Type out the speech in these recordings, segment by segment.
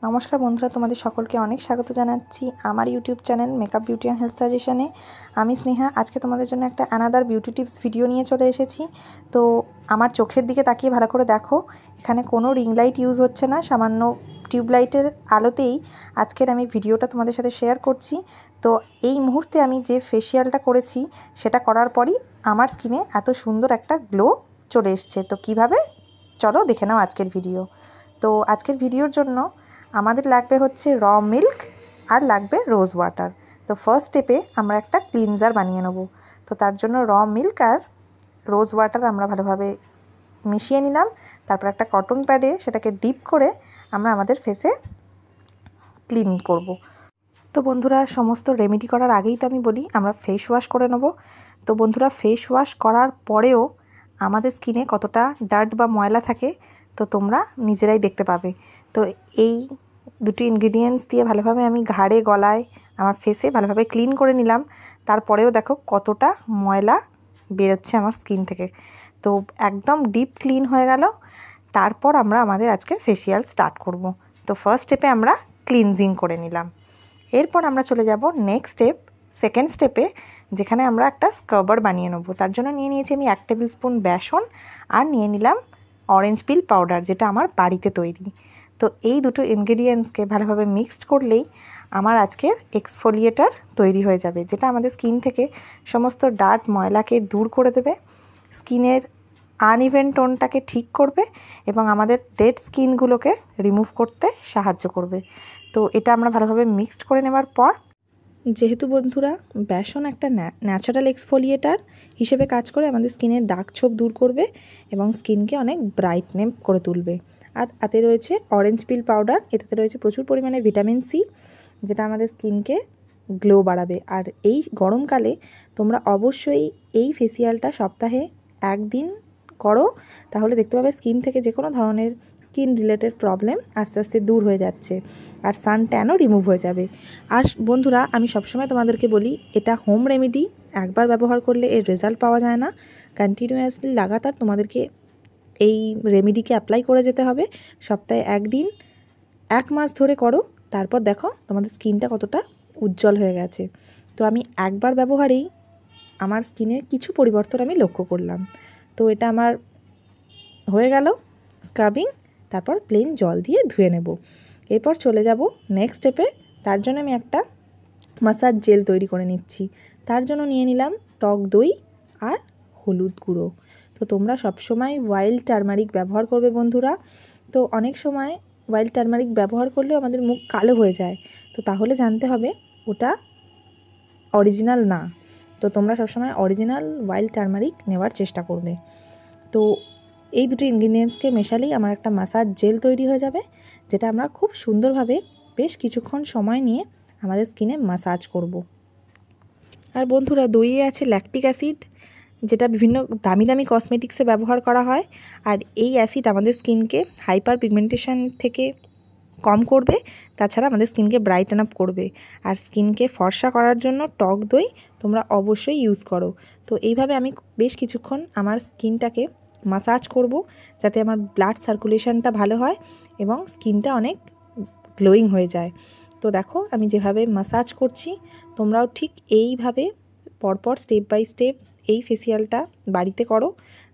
নমস্কার বন্ধুরা, তোমাদের সকলকে অনেক স্বাগত জানাচ্ছি আমার YouTube channel makeup beauty and health সাজেশনে। আমি স্নেহা। আজকে তোমাদের জন্য একটা অ্যানাদার বিউটি টিপস ভিডিও নিয়ে চলে এসেছি। তো আমার চোখের দিকে তাকিয়ে ভালো করে দেখো, এখানে কোনো রিং লাইট ইউজ হচ্ছে না, সামান্য টিউবলাইটের আলোতেই আজকের আমি ভিডিওটা তোমাদের সাথে শেয়ার করছি। তো এই মুহূর্তে আমি যে ফেসিয়ালটা করেছি সেটা করার পরই আমার স্কিনে এত সুন্দর একটা গ্লো চলে এসছে। তো কিভাবে, চলো দেখে নাও আজকের ভিডিও। তো আজকের ভিডিওর জন্য আমাদের লাগবে হচ্ছে র মিল্ক আর লাগবে রোজ ওয়াটার। তো ফার্স্ট স্টেপে আমরা একটা ক্লিনজার বানিয়ে নেব। তো তার জন্য র মিল্ক আর রোজ ওয়াটার আমরা ভালোভাবে মিশিয়ে নিলাম। তারপর একটা কটন প্যাডে সেটাকে ডিপ করে আমরা আমাদের ফেসে ক্লিন করব। তো বন্ধুরা, সমস্ত রেমেডি করার আগেই তো আমি বলি আমরা ফেস ওয়াশ করে নেব। তো বন্ধুরা, ফেস ওয়াশ করার পরেও আমাদের স্কিনে কতটা ডার্ট বা ময়লা থাকে তো তোমরা নিজেরাই দেখতে পাবে। তো এই দুটি ইনগ্রিডিয়েন্টস দিয়ে ভালোভাবে আমি ঘাড়ে, গলায়, আমার ফেসে ভালোভাবে ক্লিন করে নিলাম। তারপরেও দেখো কতটা ময়লা বেরোচ্ছে আমার স্কিন থেকে। তো একদম ডিপ ক্লিন হয়ে গেল। তারপর আমরা আমাদের আজকে ফেসিয়াল স্টার্ট করব। তো ফার্স্ট স্টেপে আমরা ক্লিনজিং করে নিলাম। এরপর আমরা চলে যাব নেক্সট সেকেন্ড স্টেপে, যেখানে আমরা একটা স্ক্রাবার বানিয়ে নেব। তার জন্য নিয়ে নিয়েছি আমি 1 টেবিল স্পুন বেসন আর নিয়ে নিলাম অরেঞ্জ পিল পাউডার, যেটা আমার বাড়িতে তৈরি। তো এই দুটো ইনগ্রিডিয়েন্টসকে ভালোভাবে মিক্সড করলেই আমার আজকের এক্সফোলিয়েটার তৈরি হয়ে যাবে, যেটা আমাদের স্কিন থেকে সমস্ত ডার্ট ময়লাকে দূর করে দেবে, স্কিনের আনইভেন টোনটাকে ঠিক করবে এবং আমাদের ডেড স্কিনগুলোকে রিমুভ করতে সাহায্য করবে। তো এটা আমরা ভালোভাবে মিক্সড করে নেবার পর, যেহেতু বন্ধুরা বেসন একটা ন্যাচারাল এক্সফোলিয়েটার হিসেবে কাজ করে, আমাদের স্কিনের দাগ ছোপ দূর করবে এবং স্কিনকে অনেক ব্রাইটনেস করে তুলবে। আর তাতে রয়েছে অরেঞ্জ পিল পাউডার, এটাতে রয়েছে প্রচুর পরিমাণে ভিটামিন সি, যেটা আমাদের স্কিনকে গ্লো বাড়াবে। আর এই গরমকালে তোমরা অবশ্যই এই ফেসিয়ালটা সপ্তাহে একদিন করো, তাহলে দেখতে পাবে স্কিন থেকে যে কোনো ধরনের স্কিন রিলেটেড প্রবলেম আস্তে আস্তে দূর হয়ে যাচ্ছে আর সান ট্যানও রিমুভ হয়ে যাবে। আর বন্ধুরা, আমি সবসময় তোমাদেরকে বলি, এটা হোম রেমেডি, একবার ব্যবহার করলে এর রেজাল্ট পাওয়া যায় না। কন্টিনিউয়াসলি লাগাতার তোমাদেরকে এই রেমেডিকে অ্যাপ্লাই করে যেতে হবে। সপ্তাহে একদিন 1 মাস ধরে করো, তারপর দেখো তোমাদের স্কিনটা কতটা উজ্জ্বল হয়ে গেছে। তো আমি একবার ব্যবহারেই আমার স্কিনে কিছু পরিবর্তন আমি লক্ষ্য করলাম। তো এটা আমার হয়ে গেল স্ক্রাবিং, তারপর প্লেন জল দিয়ে ধুয়ে নেব। এরপর চলে যাব নেক্সট স্টেপে। তার জন্য আমি একটা মাসাজ জেল তৈরি করে নিচ্ছি। তার জন্য নিয়ে নিলাম টক দই আর হলুদ গুঁড়ো। তো তোমরা সবসময় ওয়াইল্ড টারমারিক ব্যবহার করবে বন্ধুরা। তো অনেক সময় ওয়াইল্ড টারমারিক ব্যবহার করলেও আমাদের মুখ কালো হয়ে যায়, তো তাহলে জানতে হবে ওটা অরিজিনাল না। তো তোমরা সবসময় অরিজিনাল ওয়াইল্ড টারমারিক নেওয়ার চেষ্টা করবে। তো এই দুটো ইনগ্রিডিয়েন্টসকে মেশালেই আমার একটা মাসাজ জেল তৈরি হয়ে যাবে, যেটা আমরা খুব সুন্দরভাবে বেশ কিছুক্ষণ সময় নিয়ে আমাদের স্কিনে মাসাজ করব। আর বন্ধুরা, দইয়ে আছে ল্যাকটিক অ্যাসিড, যেটা বিভিন্ন দামি দামি কসমেটিক্সে ব্যবহার করা হয়। আর এই অ্যাসিড আমাদের স্কিনকে হাইপার পিগমেন্টেশন থেকে কম করবে, তাছাড়া আমাদের স্কিনকে ব্রাইটেন আপ করবে। আর স্কিনকে ফর্সা করার জন্য টক দই তোমরা অবশ্যই ইউজ করো। তো এইভাবে আমি বেশ কিছুক্ষণ আমার স্কিনটাকে মাসাজ করব, যাতে আমার ব্লাড সার্কুলেশনটা ভালো হয় এবং স্কিনটা অনেক গ্লোয়িং হয়ে যায়। তো দেখো আমি যেভাবে মাসাজ করছি, তোমরাও ঠিক এইভাবে পরপর স্টেপ বাই স্টেপ এই ফেসিয়ালটা বাড়িতে করো।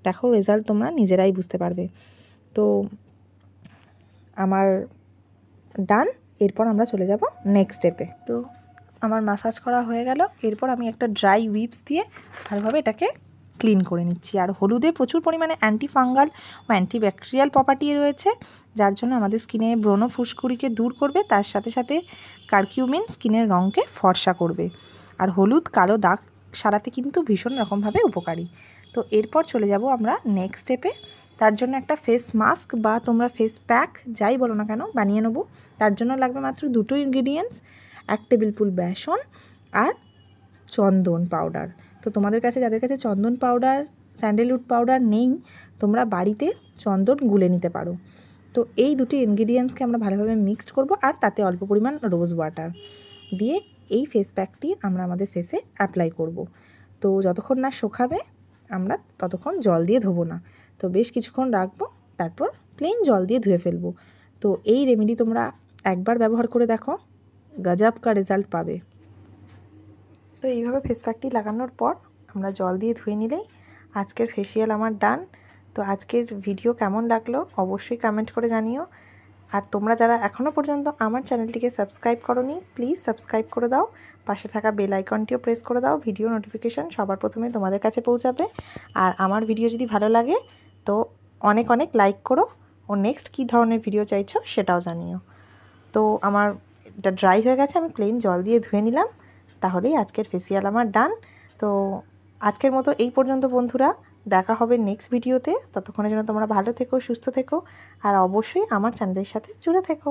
দেখো রেজাল্ট তোমরা নিজেরাই বুঝতে পারবে। তো আমার ডান। এরপর আমরা চলে যাব নেক্সট স্টেপে। তো আমার মাসাজ করা হয়ে গেল। এরপর আমি একটা ড্রাই উইপস দিয়ে ভালোভাবে এটাকে ক্লিন করে নিচ্ছি। আর হলুদে প্রচুর পরিমাণে অ্যান্টি ফাঙ্গাল ও অ্যান্টিব্যাকটেরিয়াল প্রপার্টি রয়েছে, যার জন্য আমাদের স্কিনে ব্রণ ফুসকুড়িকে দূর করবে, তার সাথে সাথে কারকিউমিন স্কিনের রঙকে ফর্সা করবে। আর হলুদ কালো দাগ সারাতে কিন্তু ভীষণ রকমভাবে উপকারী। তো এরপর চলে যাব আমরা নেক্সট স্টেপে। তার জন্য একটা ফেস মাস্ক বা তোমরা ফেস প্যাক যাই বলো না কেন বানিয়ে নেবো। তার জন্য লাগবে মাত্র দুটো ইনগ্রিডিয়েন্টস, 1 টেবিল স্পুন বেসন আর চন্দন পাউডার। তো তোমাদের কাছে যাদের কাছে চন্দন পাউডার, স্যান্ডেলউড পাউডার নেই, তোমরা বাড়িতে চন্দন গুলে নিতে পারো। তো এই দুটি ইনগ্রিডিয়েন্টসকে আমরা ভালোভাবে মিক্সড করব আর তাতে অল্প পরিমাণ রোজ ওয়াটার দিয়ে এই ফেস প্যাকটি আমরা আমাদের ফেসে অ্যাপ্লাই করব। তো যতক্ষণ না শুকাবে আমরা ততক্ষণ জল দিয়ে ধোবো না। তো বেশ কিছুক্ষণ রাখবো, তারপর প্লেন জল দিয়ে ধুয়ে ফেলবো। তো এই রেমেডি তোমরা একবার ব্যবহার করে দেখো, গজব কা রেজাল্ট পাবে। তো এইভাবে ফেস প্যাকটি লাগানোর পর আমরা জল দিয়ে ধুয়ে নিলেই আজকের ফেসিয়াল আমার ডান। তো আজকের ভিডিও কেমন লাগলো অবশ্যই কমেন্ট করে জানিও। আর তোমরা যারা এখনও পর্যন্ত আমার চ্যানেলটিকে সাবস্ক্রাইব করোনি, প্লিজ সাবস্ক্রাইব করে দাও, পাশে থাকা বেল আইকনটিও প্রেস করে দাও, ভিডিও নোটিফিকেশান সবার প্রথমে তোমাদের কাছে পৌঁছাবে। আর আমার ভিডিও যদি ভালো লাগে তো অনেক অনেক লাইক করো, ও নেক্সট কী ধরনের ভিডিও চাইছো সেটাও জানিও। তো আমার এটা ড্রাই হয়ে গেছে, আমি প্লেন জল দিয়ে ধুয়ে নিলাম, তাহলেই আজকের ফেসিয়াল আমার ডান। তো আজকের মতো এই পর্যন্ত বন্ধুরা, দেখা হবে নেক্সট ভিডিওতে। ততক্ষণের জন্য তোমরা ভালো থেকো, সুস্থ থেকো, আর অবশ্যই আমার চ্যানেলের সাথে জুড়ে থেকো।